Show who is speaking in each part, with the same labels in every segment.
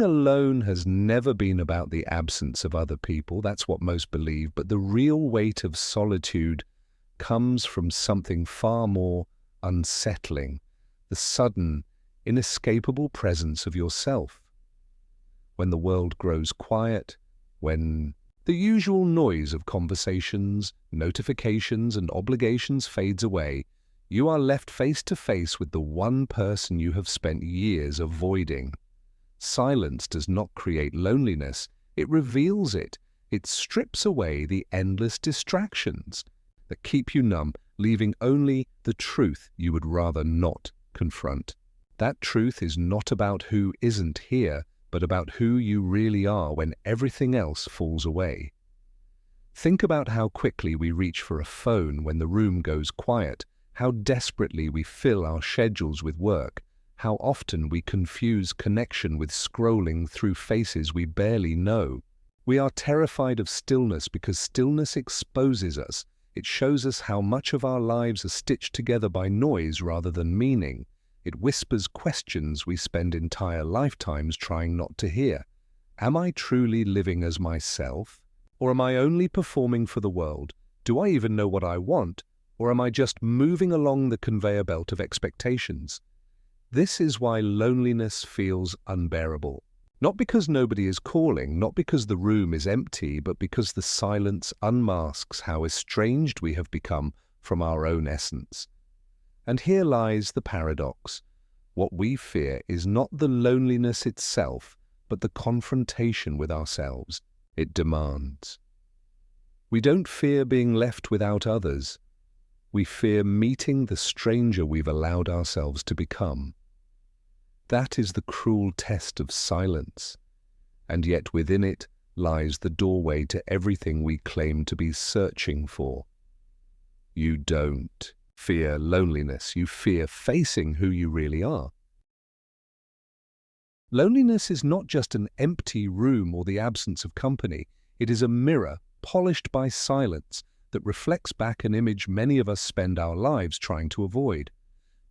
Speaker 1: Being alone has never been about the absence of other people. That's what most believe. But the real weight of solitude comes from something far more unsettling, the sudden, inescapable presence of yourself. When the world grows quiet, when the usual noise of conversations, notifications, and obligations fades away, you are left face to face with the one person you have spent years avoiding. Silence does not create loneliness, it reveals it. It strips away the endless distractions that keep you numb, leaving only the truth you would rather not confront. That truth is not about who isn't here, but about who you really are when everything else falls away. Think about how quickly we reach for a phone when the room goes quiet, how desperately we fill our schedules with work, how often we confuse connection with scrolling through faces we barely know. We are terrified of stillness because stillness exposes us. It shows us how much of our lives are stitched together by noise rather than meaning. It whispers questions we spend entire lifetimes trying not to hear. Am I truly living as myself? Or am I only performing for the world? Do I even know what I want? Or am I just moving along the conveyor belt of expectations? This is why loneliness feels unbearable. Not because nobody is calling, not because the room is empty, but because the silence unmasks how estranged we have become from our own essence. And here lies the paradox. What we fear is not the loneliness itself, but the confrontation with ourselves it demands. We don't fear being left without others. We fear meeting the stranger we've allowed ourselves to become. That is the cruel test of silence, and yet within it lies the doorway to everything we claim to be searching for. You don't fear loneliness, you fear facing who you really are. Loneliness is not just an empty room or the absence of company. It is a mirror, polished by silence, that reflects back an image many of us spend our lives trying to avoid.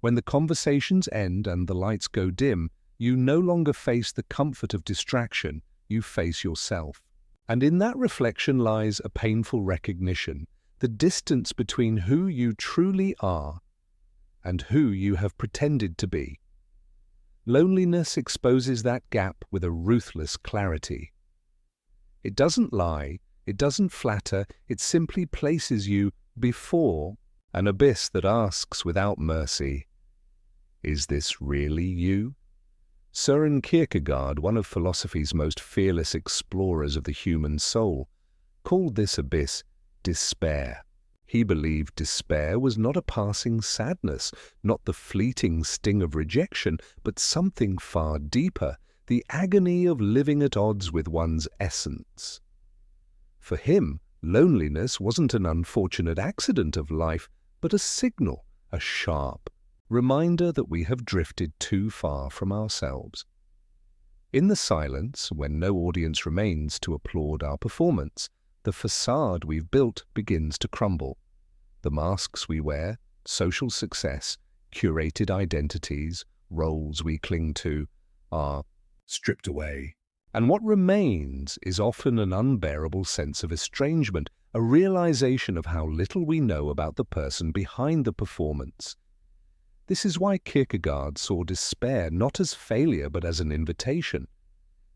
Speaker 1: When the conversations end and the lights go dim, you no longer face the comfort of distraction, you face yourself. And in that reflection lies a painful recognition, the distance between who you truly are and who you have pretended to be. Loneliness exposes that gap with a ruthless clarity. It doesn't lie, it doesn't flatter, it simply places you before an abyss that asks without mercy, "Is this really you?" Søren Kierkegaard, one of philosophy's most fearless explorers of the human soul, called this abyss despair. He believed despair was not a passing sadness, not the fleeting sting of rejection, but something far deeper, the agony of living at odds with one's essence. For him, loneliness wasn't an unfortunate accident of life, but a signal, a sharp reminder that we have drifted too far from ourselves. In the silence, when no audience remains to applaud our performance, the facade we've built begins to crumble. The masks we wear, social success, curated identities, roles we cling to, are stripped away. And what remains is often an unbearable sense of estrangement, a realization of how little we know about the person behind the performance. This is why Kierkegaard saw despair not as failure but as an invitation.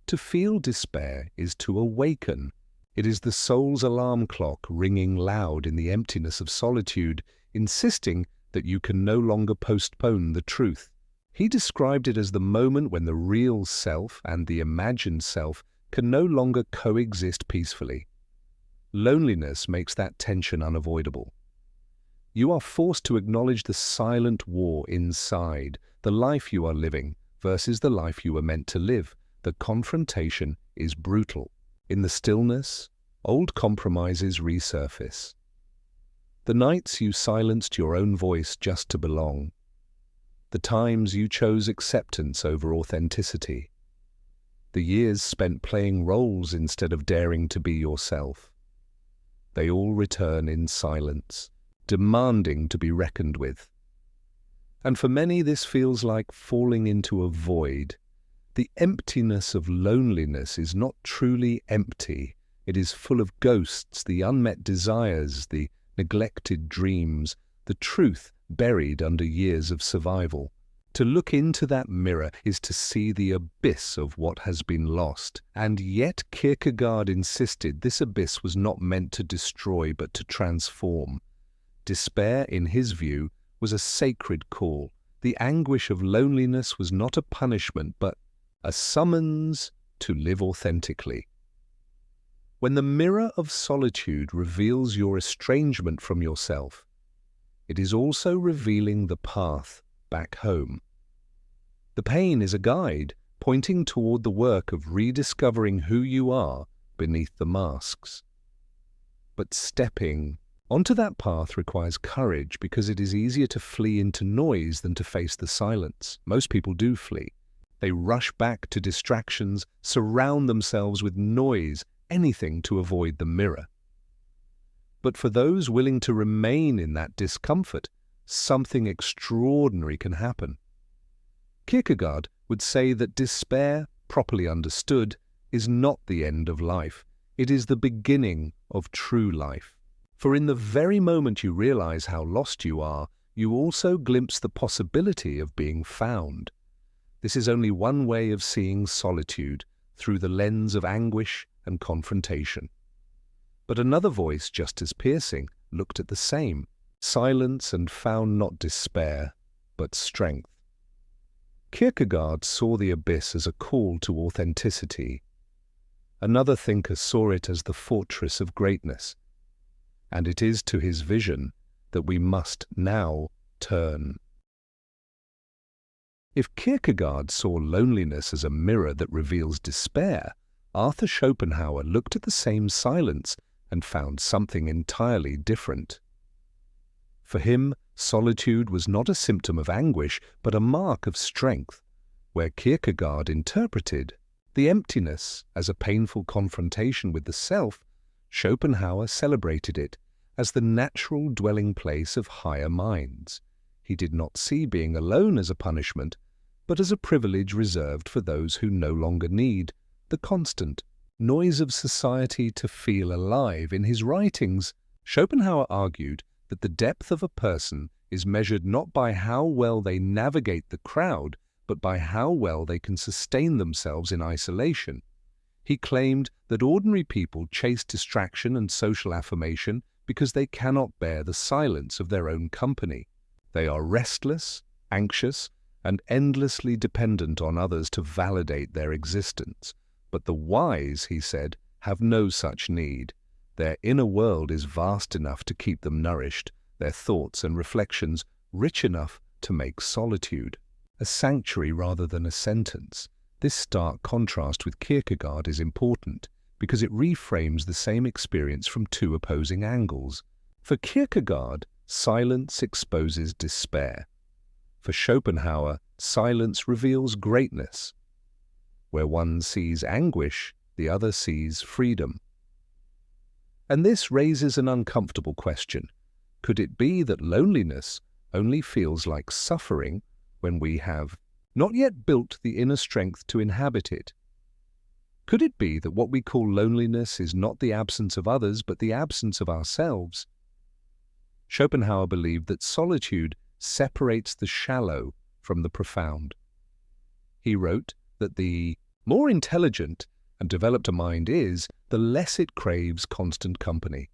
Speaker 1: To feel despair is to awaken. It is the soul's alarm clock ringing loud in the emptiness of solitude, insisting that you can no longer postpone the truth. He described it as the moment when the real self and the imagined self can no longer coexist peacefully. Loneliness makes that tension unavoidable. You are forced to acknowledge the silent war inside, the life you are living versus the life you were meant to live. The confrontation is brutal. In the stillness, old compromises resurface. The nights you silenced your own voice just to belong. The times you chose acceptance over authenticity. The years spent playing roles instead of daring to be yourself. They all return in silence, demanding to be reckoned with. And for many, this feels like falling into a void, The emptiness of loneliness is not truly empty. It is full of ghosts, the unmet desires, the neglected dreams, the truth buried under years of survival. To look into that mirror is to see the abyss of what has been lost. And yet Kierkegaard insisted this abyss was not meant to destroy but to transform. Despair, in his view, was a sacred call. The anguish of loneliness was not a punishment but a summons to live authentically. When the mirror of solitude reveals your estrangement from yourself, it is also revealing the path back home. The pain is a guide pointing toward the work of rediscovering who you are beneath the masks. But stepping onto that path requires courage because it is easier to flee into noise than to face the silence. Most people do flee. They rush back to distractions, surround themselves with noise, anything to avoid the mirror. But for those willing to remain in that discomfort, something extraordinary can happen. Kierkegaard would say that despair, properly understood, is not the end of life. It is the beginning of true life. For in the very moment you realize how lost you are, you also glimpse the possibility of being found. This is only one way of seeing solitude, through the lens of anguish and confrontation. But another voice, just as piercing, looked at the same silence and found not despair, but strength. Kierkegaard saw the abyss as a call to authenticity. Another thinker saw it as the fortress of greatness. And it is to his vision that we must now turn. If Kierkegaard saw loneliness as a mirror that reveals despair, Arthur Schopenhauer looked at the same silence and found something entirely different. For him, solitude was not a symptom of anguish, but a mark of strength, where Kierkegaard interpreted the emptiness as a painful confrontation with the self. Schopenhauer celebrated it as the natural dwelling place of higher minds. He did not see being alone as a punishment, but as a privilege reserved for those who no longer need the constant noise of society to feel alive. In his writings, Schopenhauer argued that the depth of a person is measured not by how well they navigate the crowd, but by how well they can sustain themselves in isolation. He claimed that ordinary people chase distraction and social affirmation because they cannot bear the silence of their own company. They are restless, anxious, and endlessly dependent on others to validate their existence. But the wise, he said, have no such need. Their inner world is vast enough to keep them nourished, their thoughts and reflections rich enough to make solitude a sanctuary rather than a sentence. This stark contrast with Kierkegaard is important because it reframes the same experience from two opposing angles. For Kierkegaard, silence exposes despair. For Schopenhauer, silence reveals greatness. Where one sees anguish, the other sees freedom. And this raises an uncomfortable question. Could it be that loneliness only feels like suffering when we have not yet built the inner strength to inhabit it? Could it be that what we call loneliness is not the absence of others, but the absence of ourselves? Schopenhauer believed that solitude separates the shallow from the profound. He wrote that the more intelligent and developed a mind is, the less it craves constant company.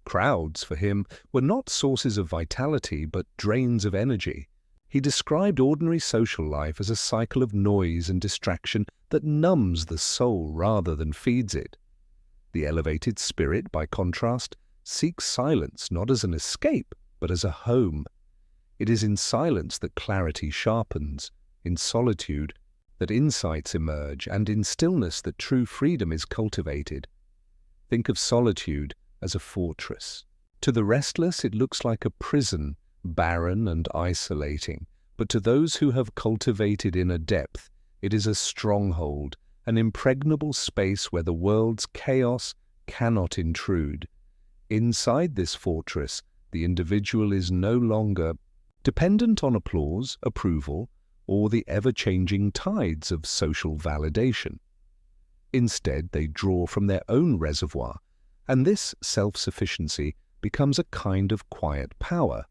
Speaker 1: Crowds, for him, were not sources of vitality, but drains of energy. He described ordinary social life as a cycle of noise and distraction that numbs the soul rather than feeds it. The elevated spirit, by contrast, seeks silence not as an escape, but as a home. It is in silence that clarity sharpens, in solitude that insights emerge, and in stillness that true freedom is cultivated. Think of solitude as a fortress. To the restless it looks like a prison, barren and isolating, but to those who have cultivated inner depth, it is a stronghold, an impregnable space where the world's chaos cannot intrude. Inside this fortress, the individual is no longer dependent on applause, approval, or the ever-changing tides of social validation. Instead, they draw from their own reservoir, and this self-sufficiency becomes a kind of quiet power.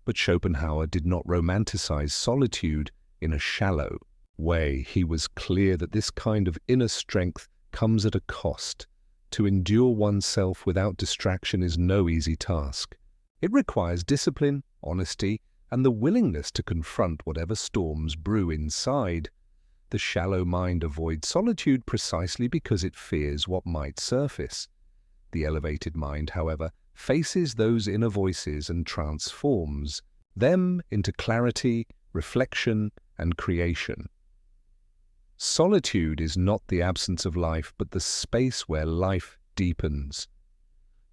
Speaker 1: But Schopenhauer did not romanticize solitude in a shallow way. He was clear that this kind of inner strength comes at a cost. To endure oneself without distraction is no easy task. It requires discipline, honesty, and the willingness to confront whatever storms brew inside. The shallow mind avoids solitude precisely because it fears what might surface. The elevated mind, however, faces those inner voices and transforms them into clarity, reflection, and creation. Solitude is not the absence of life, but the space where life deepens.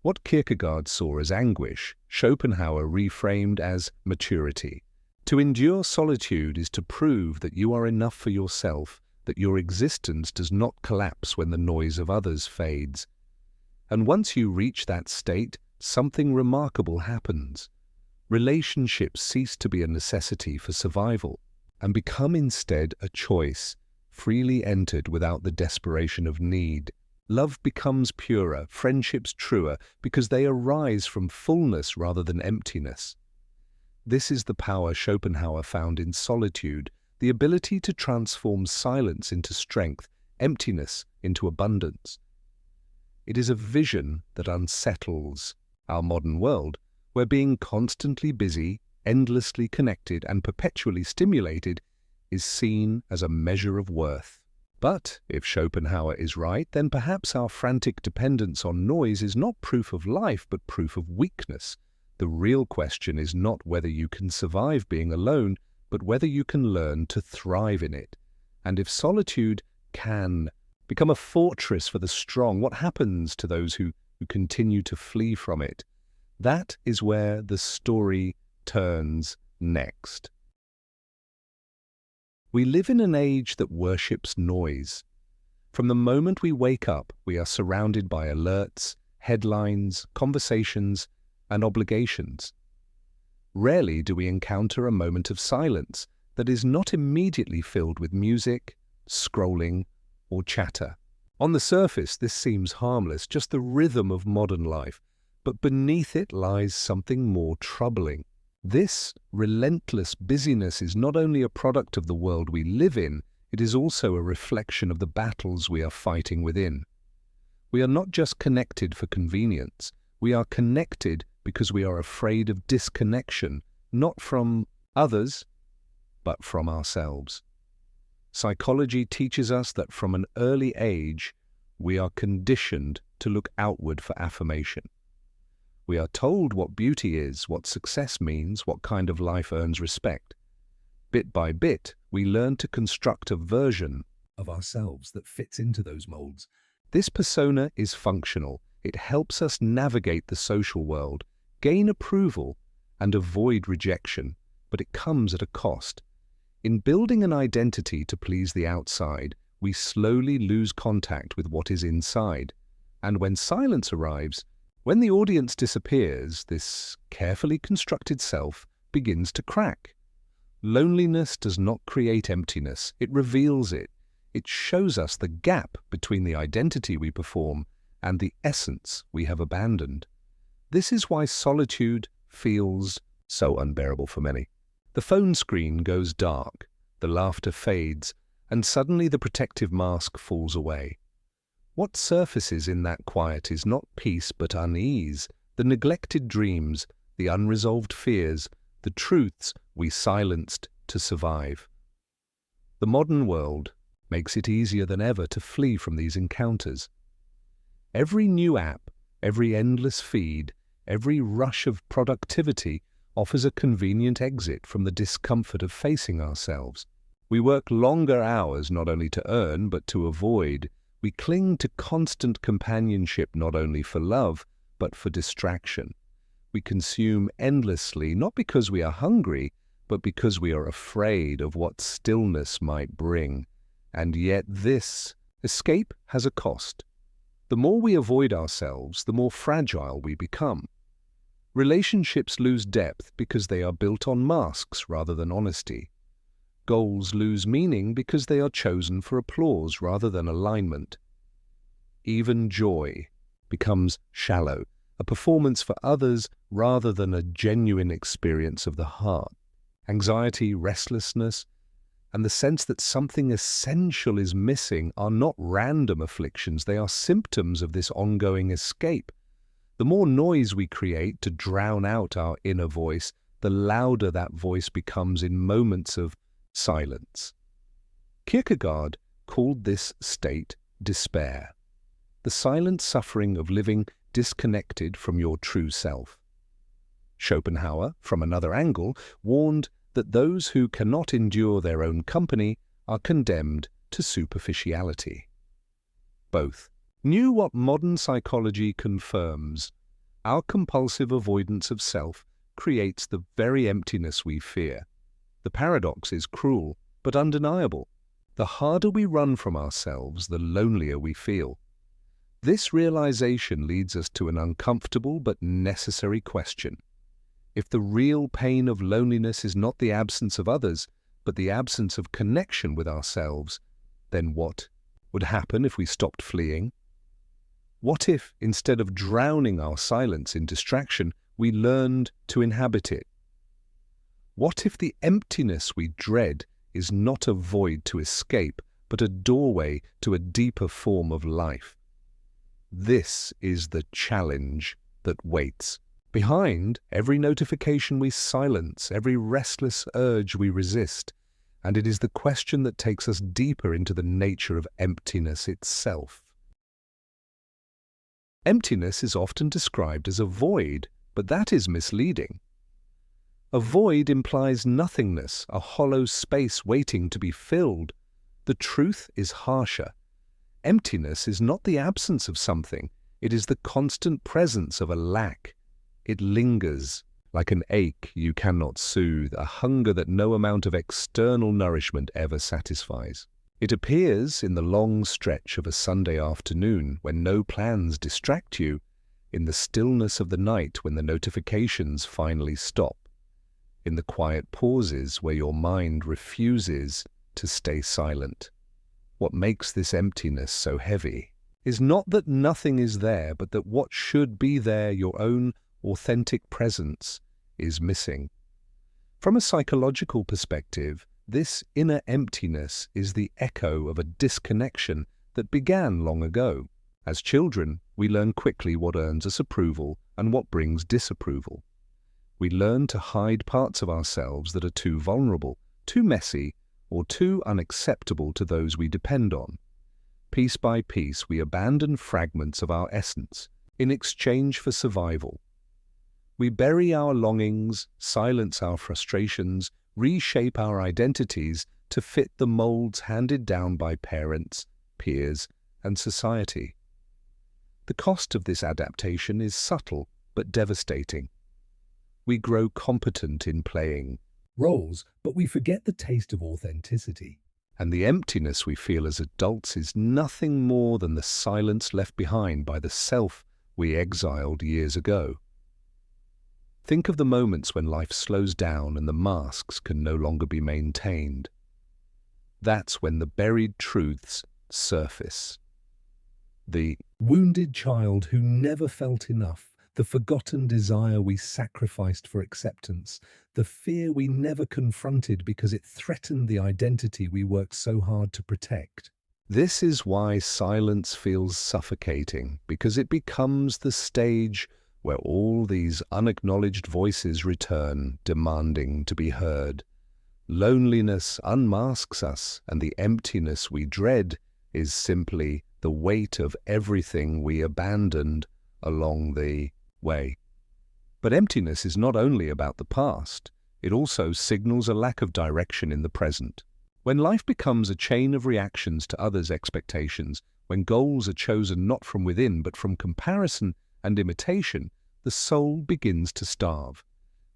Speaker 1: What Kierkegaard saw as anguish, Schopenhauer reframed as maturity. To endure solitude is to prove that you are enough for yourself, that your existence does not collapse when the noise of others fades. And once you reach that state, something remarkable happens. Relationships cease to be a necessity for survival and become instead a choice, freely entered without the desperation of need. Love becomes purer, friendships truer, because they arise from fullness rather than emptiness. This is the power Schopenhauer found in solitude, the ability to transform silence into strength, emptiness into abundance. It is a vision that unsettles our modern world, where being constantly busy, endlessly connected, and perpetually stimulated is seen as a measure of worth. But if Schopenhauer is right, then perhaps our frantic dependence on noise is not proof of life, but proof of weakness. The real question is not whether you can survive being alone, but whether you can learn to thrive in it. And if solitude can become a fortress for the strong, what happens to those who continue to flee from it? That is where the story turns next. We live in an age that worships noise. From the moment we wake up, we are surrounded by alerts, headlines, conversations, and obligations. Rarely do we encounter a moment of silence that is not immediately filled with music, scrolling, or chatter. On the surface, this seems harmless, just the rhythm of modern life, but beneath it lies something more troubling. This relentless busyness is not only a product of the world we live in, it is also a reflection of the battles we are fighting within. We are not just connected for convenience, we are connected because we are afraid of disconnection, not from others, but from ourselves. Psychology teaches us that from an early age, we are conditioned to look outward for affirmation. We are told what beauty is, what success means, what kind of life earns respect. Bit by bit, we learn to construct a version of ourselves that fits into those molds. This persona is functional. It helps us navigate the social world, gain approval, and avoid rejection, but it comes at a cost. In building an identity to please the outside, we slowly lose contact with what is inside. And when silence arrives, when the audience disappears, this carefully constructed self begins to crack. Loneliness does not create emptiness, it reveals it. It shows us the gap between the identity we perform and the essence we have abandoned. This is why solitude feels so unbearable for many. The phone screen goes dark, the laughter fades, and suddenly the protective mask falls away. What surfaces in that quiet is not peace but unease, the neglected dreams, the unresolved fears, the truths we silenced to survive. The modern world makes it easier than ever to flee from these encounters. Every new app, every endless feed, every rush of productivity offers a convenient exit from the discomfort of facing ourselves. We work longer hours not only to earn but to avoid. We cling to constant companionship not only for love but for distraction. We consume endlessly not because we are hungry but because we are afraid of what stillness might bring. And yet this escape has a cost. The more we avoid ourselves, the more fragile we become. Relationships lose depth because they are built on masks rather than honesty. goals lose meaning because they are chosen for applause rather than alignment. Even joy becomes shallow, a performance for others rather than a genuine experience of the heart. Anxiety, restlessness, and the sense that something essential is missing are not random afflictions, they are symptoms of this ongoing escape. The more noise we create to drown out our inner voice, the louder that voice becomes in moments of silence. Kierkegaard called this state despair, the silent suffering of living disconnected from your true self. Schopenhauer, from another angle, warned that those who cannot endure their own company are condemned to superficiality. Both knew what modern psychology confirms. Our compulsive avoidance of self creates the very emptiness we fear. The paradox is cruel, but undeniable. The harder we run from ourselves, the lonelier we feel. This realization leads us to an uncomfortable but necessary question. If the real pain of loneliness is not the absence of others, but the absence of connection with ourselves, then what would happen if we stopped fleeing? What if, instead of drowning our silence in distraction, we learned to inhabit it? What if the emptiness we dread is not a void to escape, but a doorway to a deeper form of life? This is the challenge that waits. Behind every notification we silence, every restless urge we resist, and it is the question that takes us deeper into the nature of emptiness itself. Emptiness is often described as a void, but that is misleading. A void implies nothingness, a hollow space waiting to be filled. The truth is harsher. Emptiness is not the absence of something, it is the constant presence of a lack. It lingers, like an ache you cannot soothe, a hunger that no amount of external nourishment ever satisfies. It appears in the long stretch of a Sunday afternoon when no plans distract you, in the stillness of the night when the notifications finally stop, in the quiet pauses where your mind refuses to stay silent. What makes this emptiness so heavy is not that nothing is there, but that what should be there, your own authentic presence, is missing. From a psychological perspective, this inner emptiness is the echo of a disconnection that began long ago. As children, we learn quickly what earns us approval and what brings disapproval. We learn to hide parts of ourselves that are too vulnerable, too messy, or too unacceptable to those we depend on. Piece by piece, we abandon fragments of our essence in exchange for survival. We bury our longings, silence our frustrations, reshape our identities to fit the molds handed down by parents, peers, and society. The cost of this adaptation is subtle but devastating. We grow competent in playing roles, but we forget the taste of authenticity. And the emptiness we feel as adults is nothing more than the silence left behind by the self we exiled years ago. Think of the moments when life slows down and the masks can no longer be maintained. That's when the buried truths surface. The wounded child who never felt enough, the forgotten desire we sacrificed for acceptance, the fear we never confronted because it threatened the identity we worked so hard to protect. This is why silence feels suffocating, because it becomes the stage where all these unacknowledged voices return, demanding to be heard. Loneliness unmasks us, and the emptiness we dread is simply the weight of everything we abandoned along the way. But emptiness is not only about the past, it also signals a lack of direction in the present. When life becomes a chain of reactions to others' expectations, when goals are chosen not from within but from comparison and imitation, the soul begins to starve.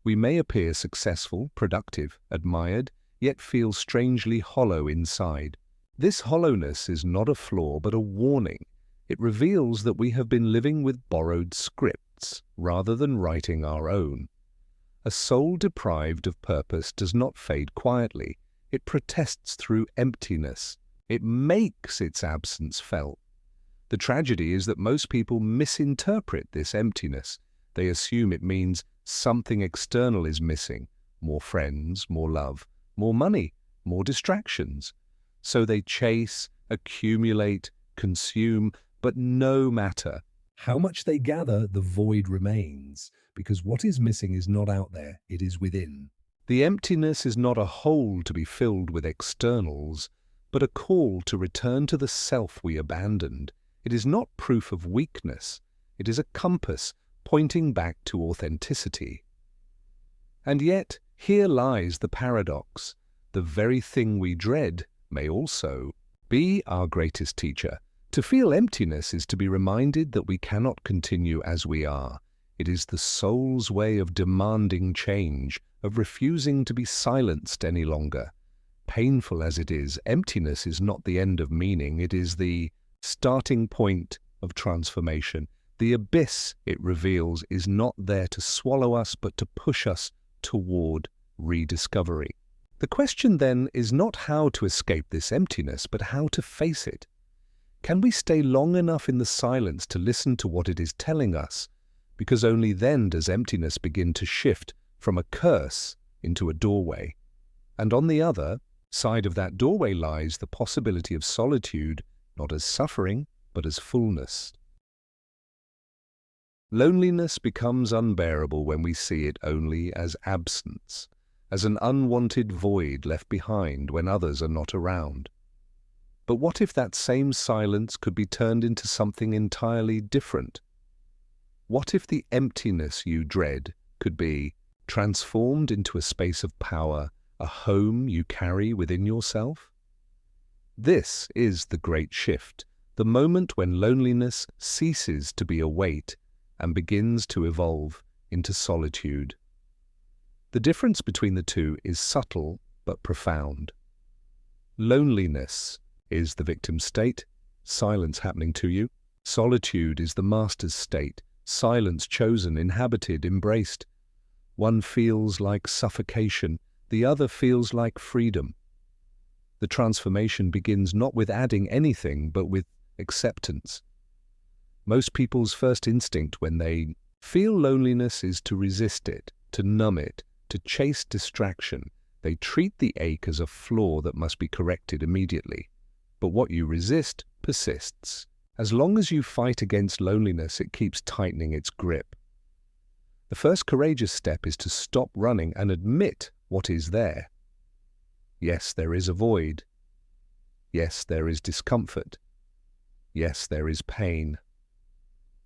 Speaker 1: We may appear successful, productive, admired, yet feel strangely hollow inside. This hollowness is not a flaw but a warning. It reveals that we have been living with borrowed scripts rather than writing our own. A soul deprived of purpose does not fade quietly. It protests through emptiness. It makes its absence felt. The tragedy is that most people misinterpret this emptiness. They assume it means something external is missing: more friends, more love, more money, more distractions. So they chase, accumulate, consume, but no matter how much they gather, the void remains, because what is missing is not out there, it is within. The emptiness is not a hole to be filled with externals, but a call to return to the self we abandoned. It is not proof of weakness, it is a compass pointing back to authenticity. And yet, here lies the paradox. The very thing we dread may also be our greatest teacher. To feel emptiness is to be reminded that we cannot continue as we are. It is the soul's way of demanding change, of refusing to be silenced any longer. Painful as it is, emptiness is not the end of meaning, it is the starting point of transformation. The abyss it reveals is not there to swallow us, but to push us toward rediscovery. The question then is not how to escape this emptiness, but how to face it. Can we stay long enough in the silence to listen to what it is telling us? Because only then does emptiness begin to shift from a curse into a doorway. And on the other side of that doorway lies the possibility of solitude, not as suffering, but as fullness. Loneliness becomes unbearable when we see it only as absence, as an unwanted void left behind when others are not around. But what if that same silence could be turned into something entirely different? What if the emptiness you dread could be transformed into a space of power, a home you carry within yourself? This is the great shift, the moment when loneliness ceases to be a weight and begins to evolve into solitude. The difference between the two is subtle but profound. Loneliness is the victim state, silence happening to you. Solitude is the master's state, silence chosen, inhabited, embraced. One feels like suffocation, the other feels like freedom. The transformation begins not with adding anything, but with acceptance. Most people's first instinct when they feel loneliness is to resist it, to numb it, to chase distraction. They treat the ache as a flaw that must be corrected immediately. But what you resist persists. As long as you fight against loneliness, it keeps tightening its grip. The first courageous step is to stop running and admit what is there. Yes, there is a void. Yes, there is discomfort. Yes, there is pain.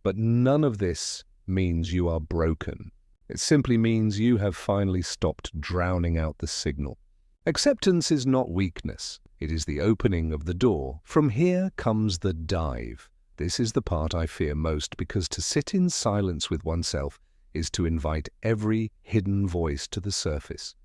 Speaker 1: But none of this means you are broken. It simply means you have finally stopped drowning out the signal. Acceptance is not weakness. It is the opening of the door. From here comes the dive. This is the part I fear most, because to sit in silence with oneself is to invite every hidden voice to the surface.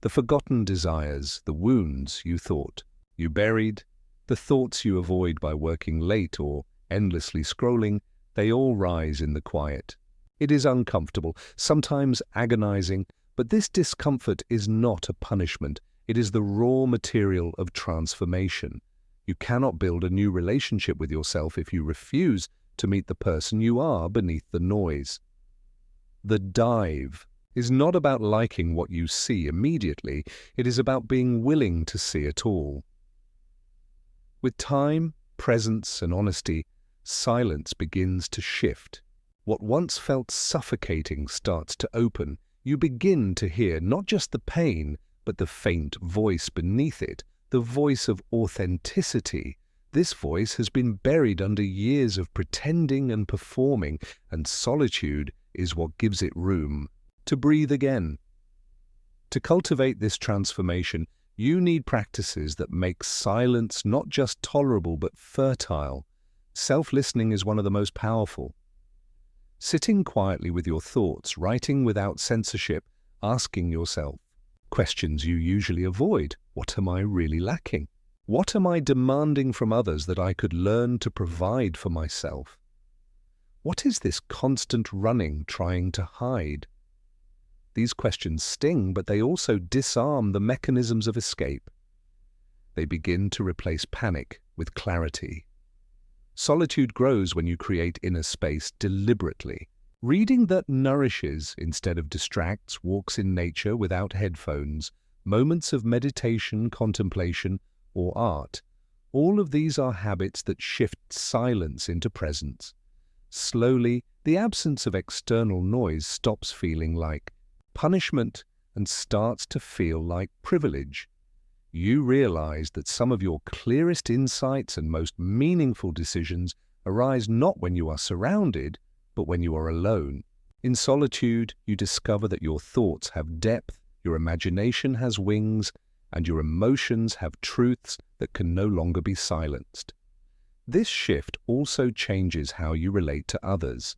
Speaker 1: The forgotten desires, the wounds you thought you buried, the thoughts you avoid by working late or endlessly scrolling, they all rise in the quiet. It is uncomfortable, sometimes agonizing, but this discomfort is not a punishment. It is the raw material of transformation. You cannot build a new relationship with yourself if you refuse to meet the person you are beneath the noise. The dive is not about liking what you see immediately. It is about being willing to see it all. With time, presence, and honesty, silence begins to shift. What once felt suffocating starts to open. You begin to hear not just the pain, but the faint voice beneath it, the voice of authenticity. This voice has been buried under years of pretending and performing, and solitude is what gives it room to breathe again. To cultivate this transformation, you need practices that make silence not just tolerable but fertile. Self-listening is one of the most powerful. Sitting quietly with your thoughts, writing without censorship, asking yourself questions you usually avoid. What am I really lacking? What am I demanding from others that I could learn to provide for myself? What is this constant running trying to hide? These questions sting, but they also disarm the mechanisms of escape. they begin to replace panic with clarity. Solitude grows when you create inner space deliberately. Reading that nourishes instead of distracts, walks in nature without headphones, moments of meditation, contemplation, or art. All of these are habits that shift silence into presence. Slowly, the absence of external noise stops feeling like punishment and starts to feel like privilege. You realize that some of your clearest insights and most meaningful decisions arise not when you are surrounded, but when you are alone. In solitude, you discover that your thoughts have depth, your imagination has wings, and your emotions have truths that can no longer be silenced. This shift also changes how you relate to others.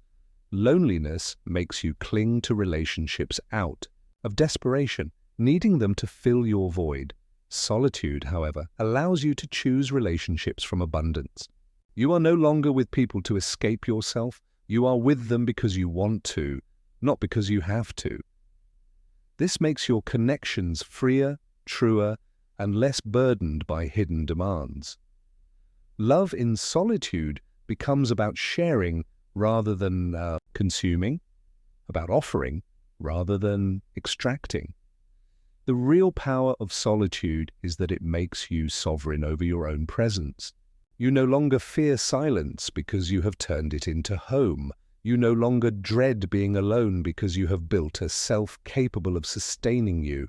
Speaker 1: Loneliness makes you cling to relationships out of desperation, needing them to fill your void. Solitude, however, allows you to choose relationships from abundance. You are no longer with people to escape yourself. You are with them because you want to, not because you have to. This makes your connections freer, truer, and less burdened by hidden demands. Love in solitude becomes about sharing rather than consuming, about offering rather than extracting. The real power of solitude is that it makes you sovereign over your own presence. You no longer fear silence because you have turned it into home. You no longer dread being alone because you have built a self capable of sustaining you.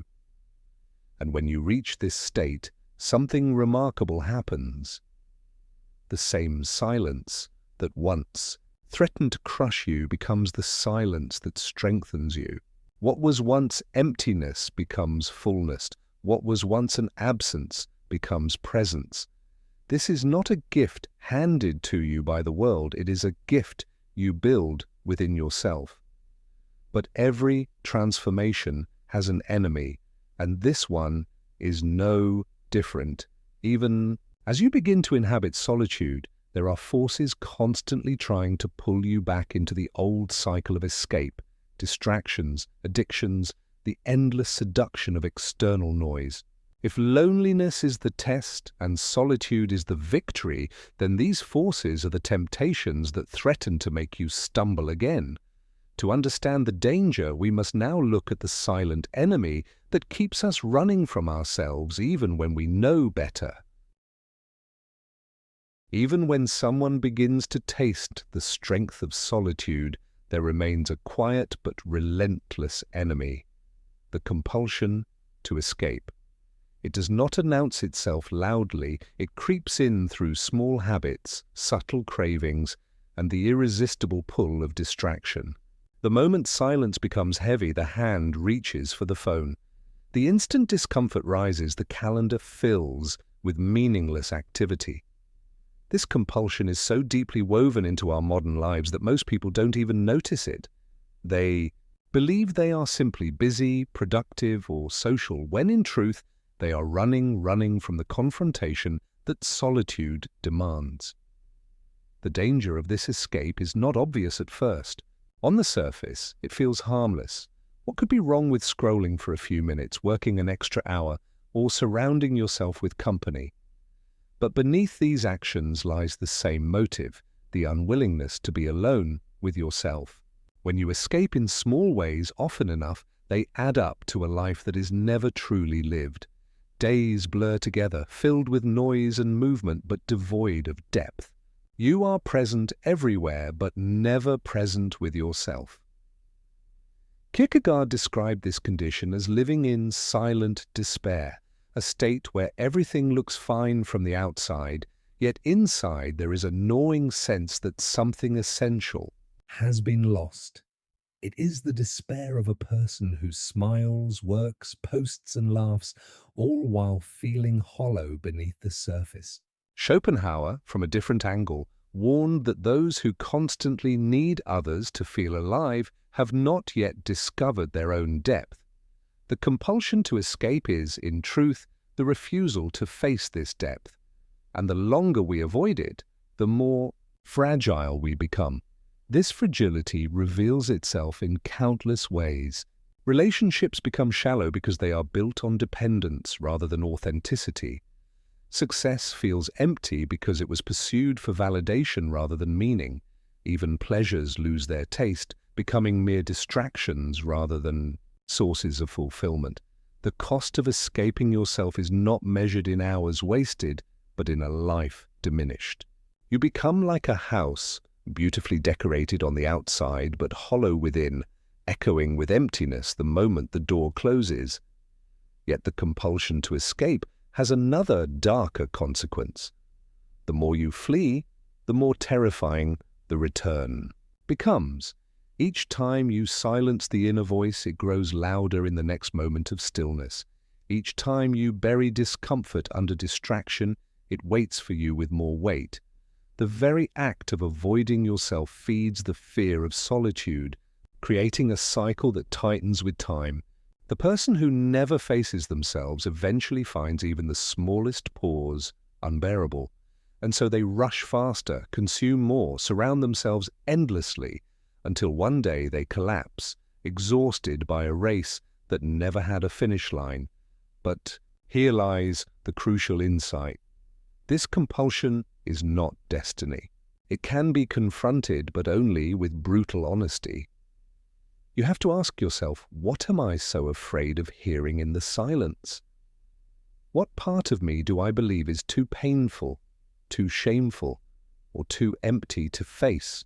Speaker 1: And when you reach this state, something remarkable happens. The same silence that once threatened to crush you becomes the silence that strengthens you. What was once emptiness becomes fullness. What was once an absence becomes presence. This is not a gift handed to you by the world. It is a gift you build within yourself. But every transformation has an enemy, and this one is no different. Even as you begin to inhabit solitude, there are forces constantly trying to pull you back into the old cycle of escape, distractions, addictions, the endless seduction of external noise. If loneliness is the test and solitude is the victory, then these forces are the temptations that threaten to make you stumble again. To understand the danger, we must now look at the silent enemy that keeps us running from ourselves even when we know better. Even when someone begins to taste the strength of solitude, there remains a quiet but relentless enemy, the compulsion to escape. It does not announce itself loudly. It creeps in through small habits, subtle cravings, and the irresistible pull of distraction. The moment silence becomes heavy, the hand reaches for the phone. The instant discomfort rises, the calendar fills with meaningless activity. This compulsion is so deeply woven into our modern lives that most people don't even notice it. They believe they are simply busy, productive, or social, when in truth, they are running from the confrontation that solitude demands. The danger of this escape is not obvious at first. On the surface, it feels harmless. What could be wrong with scrolling for a few minutes, working an extra hour, or surrounding yourself with company? But beneath these actions lies the same motive, the unwillingness to be alone with yourself. When you escape in small ways often enough, they add up to a life that is never truly lived. Days blur together, filled with noise and movement, but devoid of depth. You are present everywhere, but never present with yourself. Kierkegaard described this condition as living in silent despair, a state where everything looks fine from the outside, yet inside there is a gnawing sense that something essential has been lost. It is the despair of a person who smiles, works, posts and laughs, all while feeling hollow beneath the surface. Schopenhauer, from a different angle, warned that those who constantly need others to feel alive have not yet discovered their own depth. The compulsion to escape is, in truth, the refusal to face this depth, and the longer we avoid it, the more fragile we become. This fragility reveals itself in countless ways. Relationships become shallow because they are built on dependence rather than authenticity. Success feels empty because it was pursued for validation rather than meaning. Even pleasures lose their taste, becoming mere distractions rather than sources of fulfillment. The cost of escaping yourself is not measured in hours wasted, but in a life diminished. You become like a house, beautifully decorated on the outside but hollow within, echoing with emptiness the moment the door closes. Yet the compulsion to escape has another darker consequence. The more you flee, the more terrifying the return becomes. Each time you silence the inner voice, it grows louder in the next moment of stillness. Each time you bury discomfort under distraction, it waits for you with more weight. The very act of avoiding yourself feeds the fear of solitude, creating a cycle that tightens with time. The person who never faces themselves eventually finds even the smallest pause unbearable, and so they rush faster, consume more, surround themselves endlessly, until one day they collapse, exhausted by a race that never had a finish line. But here lies the crucial insight. This compulsion is not destiny. It can be confronted, but only with brutal honesty. You have to ask yourself, what am I so afraid of hearing in the silence? What part of me do I believe is too painful, too shameful, or too empty to face?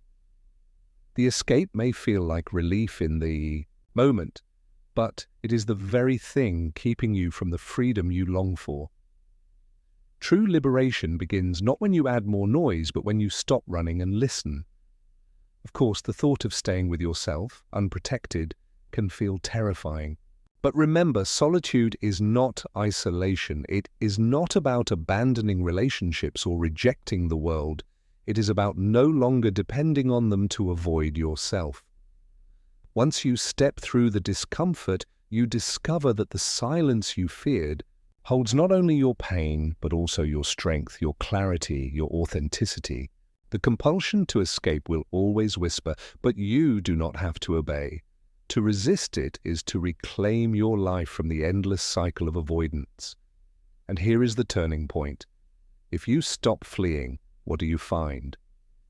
Speaker 1: The escape may feel like relief in the moment, but it is the very thing keeping you from the freedom you long for. True liberation begins not when you add more noise, but when you stop running and listen. Of course, the thought of staying with yourself, unprotected, can feel terrifying. But remember, solitude is not isolation. It is not about abandoning relationships or rejecting the world. It is about no longer depending on them to avoid yourself. Once you step through the discomfort, you discover that the silence you feared holds not only your pain, but also your strength, your clarity, your authenticity. The compulsion to escape will always whisper, but you do not have to obey. To resist it is to reclaim your life from the endless cycle of avoidance. And here is the turning point. If you stop fleeing, what do you find?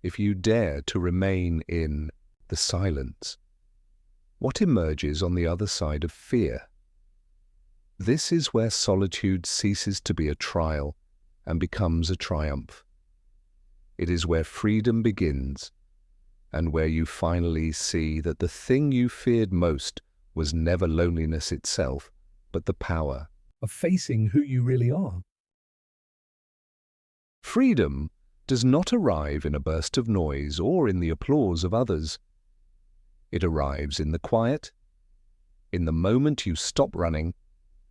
Speaker 1: If you dare to remain in the silence, what emerges on the other side of fear? This is where solitude ceases to be a trial and becomes a triumph. It is where freedom begins, and where you finally see that the thing you feared most was never loneliness itself, but the power of facing who you really are. Freedom does not arrive in a burst of noise or in the applause of others. It arrives in the quiet, in the moment you stop running,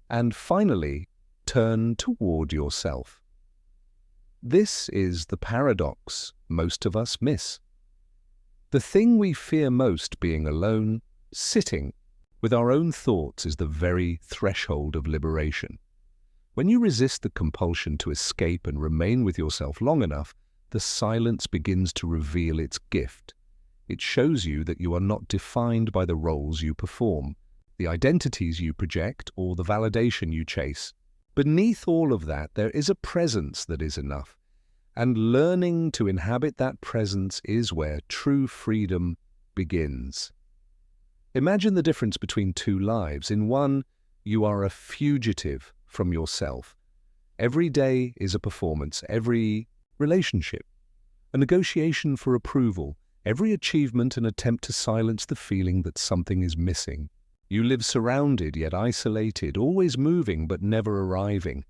Speaker 1: and finally turn toward yourself. This is the paradox most of us miss. The thing we fear most, being alone, sitting with our own thoughts, is the very threshold of liberation. When you resist the compulsion to escape and remain with yourself long enough, the silence begins to reveal its gift. It shows you that you are not defined by the roles you perform, the identities you project, or the validation you chase. Beneath all of that, there is a presence that is enough, and learning to inhabit that presence is where true freedom begins. Imagine the difference between two lives. In one, you are a fugitive from yourself. Every day is a performance, every relationship, a negotiation for approval, every achievement an attempt to silence the feeling that something is missing. You live surrounded yet isolated, always moving but never arriving.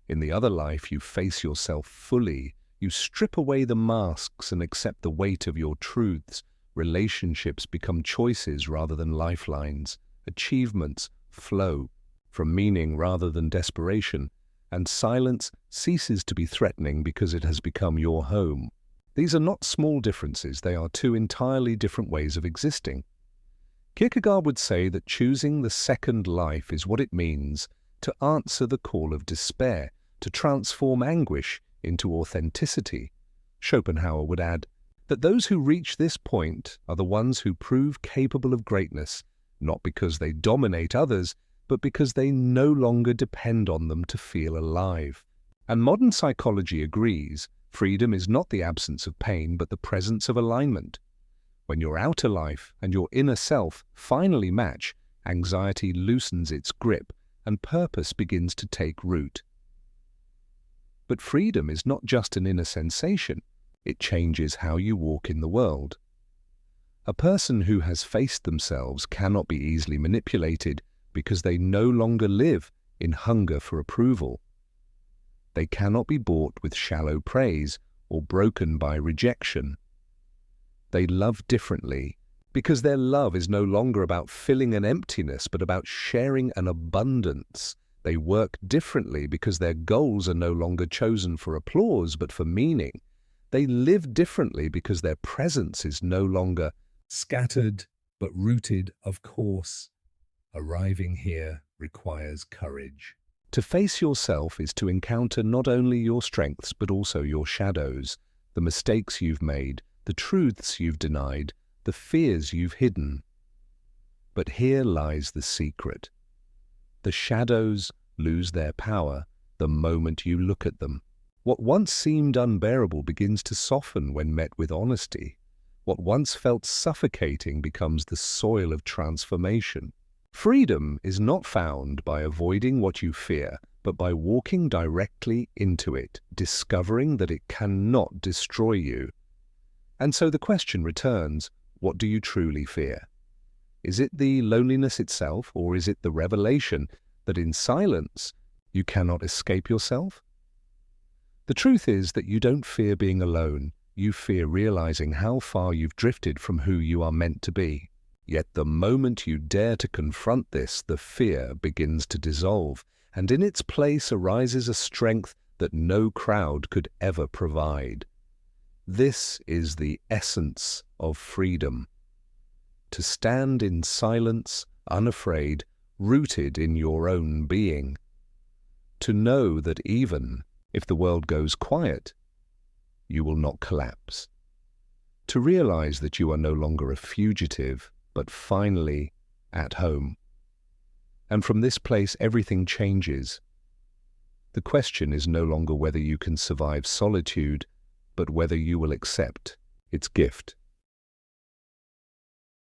Speaker 1: In the other life, you face yourself fully. You strip away the masks and accept the weight of your truths. Relationships become choices rather than lifelines. Achievements flow from meaning rather than desperation. And silence ceases to be threatening because it has become your home. These are not small differences. They are two entirely different ways of existing. Kierkegaard would say that choosing the second life is what it means to answer the call of despair, to transform anguish into authenticity. Schopenhauer would add that those who reach this point are the ones who prove capable of greatness, not because they dominate others, but because they no longer depend on them to feel alive. And modern psychology agrees, freedom is not the absence of pain but the presence of alignment. When your outer life and your inner self finally match, anxiety loosens its grip and purpose begins to take root. But freedom is not just an inner sensation, it changes how you walk in the world. A person who has faced themselves cannot be easily manipulated because they no longer live in hunger for approval. They cannot be bought with shallow praise or broken by rejection. They love differently because their love is no longer about filling an emptiness but about sharing an abundance. They work differently because their goals are no longer chosen for applause but for meaning. They live differently because their presence is no longer scattered but rooted, of course. Arriving here requires courage. To face yourself is to encounter not only your strengths but also your shadows, the mistakes you've made, the truths you've denied, the fears you've hidden. But here lies the secret. The shadows lose their power the moment you look at them. What once seemed unbearable begins to soften when met with honesty. What once felt suffocating becomes the soil of transformation. Freedom is not found by avoiding what you fear, but by walking directly into it, discovering that it cannot destroy you. And so the question returns, what do you truly fear? Is it the loneliness itself, or is it the revelation that in silence you cannot escape yourself? The truth is that you don't fear being alone, you fear realizing how far you've drifted from who you are meant to be. Yet the moment you dare to confront this, the fear begins to dissolve, and in its place arises a strength that no crowd could ever provide. This is the essence of freedom. To stand in silence, unafraid, rooted in your own being. To know that even if the world goes quiet, you will not collapse. To realize that you are no longer a fugitive, but finally at home. And from this place everything changes. The question is no longer whether you can survive solitude, but whether you will accept its gift.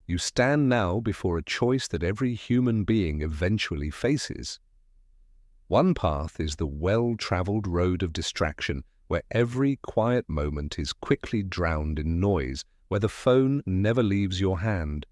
Speaker 1: You stand now before a choice that every human being eventually faces. One path is the well-traveled road of distraction, where every quiet moment is quickly drowned in noise, where the phone never leaves your hand,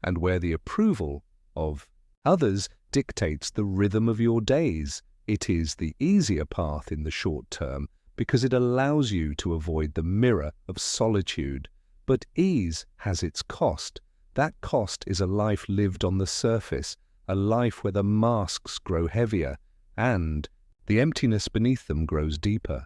Speaker 1: and where the approval of others dictates the rhythm of your days. It is the easier path in the short term because it allows you to avoid the mirror of solitude. But ease has its cost. That cost is a life lived on the surface, a life where the masks grow heavier and the emptiness beneath them grows deeper.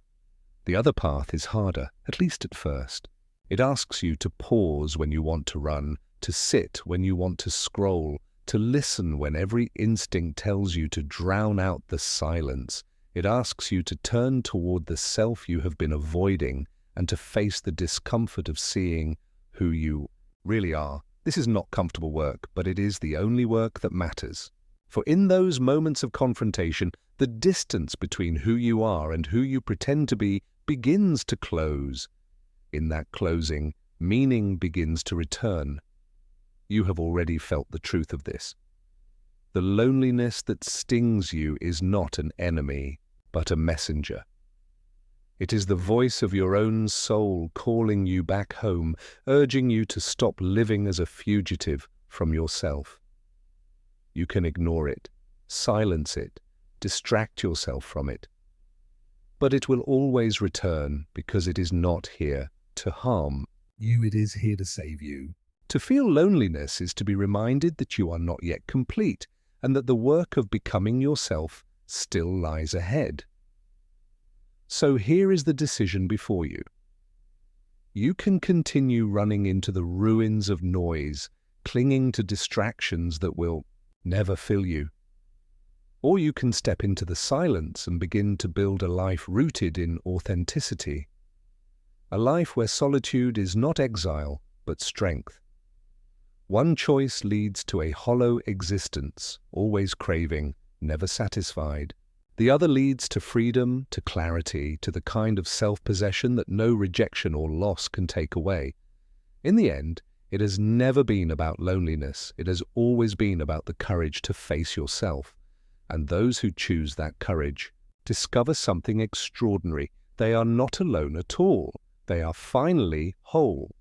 Speaker 1: The other path is harder, at least at first. It asks you to pause when you want to run, to sit when you want to scroll, to listen when every instinct tells you to drown out the silence. It asks you to turn toward the self you have been avoiding and to face the discomfort of seeing who you really are. This is not comfortable work, but it is the only work that matters. For in those moments of confrontation, the distance between who you are and who you pretend to be begins to close. In that closing, meaning begins to return. You have already felt the truth of this. The loneliness that stings you is not an enemy, but a messenger. It is the voice of your own soul calling you back home, urging you to stop living as a fugitive from yourself. You can ignore it, silence it, distract yourself from it. But it will always return because it is not here to harm you, it is here to save you. To feel loneliness is to be reminded that you are not yet complete and that the work of becoming yourself still lies ahead. So here is the decision before you. You can continue running into the ruins of noise, clinging to distractions that will never fill you. Or you can step into the silence and begin to build a life rooted in authenticity. A life where solitude is not exile, but strength. One choice leads to a hollow existence, always craving, never satisfied. The other leads to freedom, to clarity, to the kind of self-possession that no rejection or loss can take away. In the end, it has never been about loneliness. It has always been about the courage to face yourself. And those who choose that courage discover something extraordinary. They are not alone at all. They are finally whole.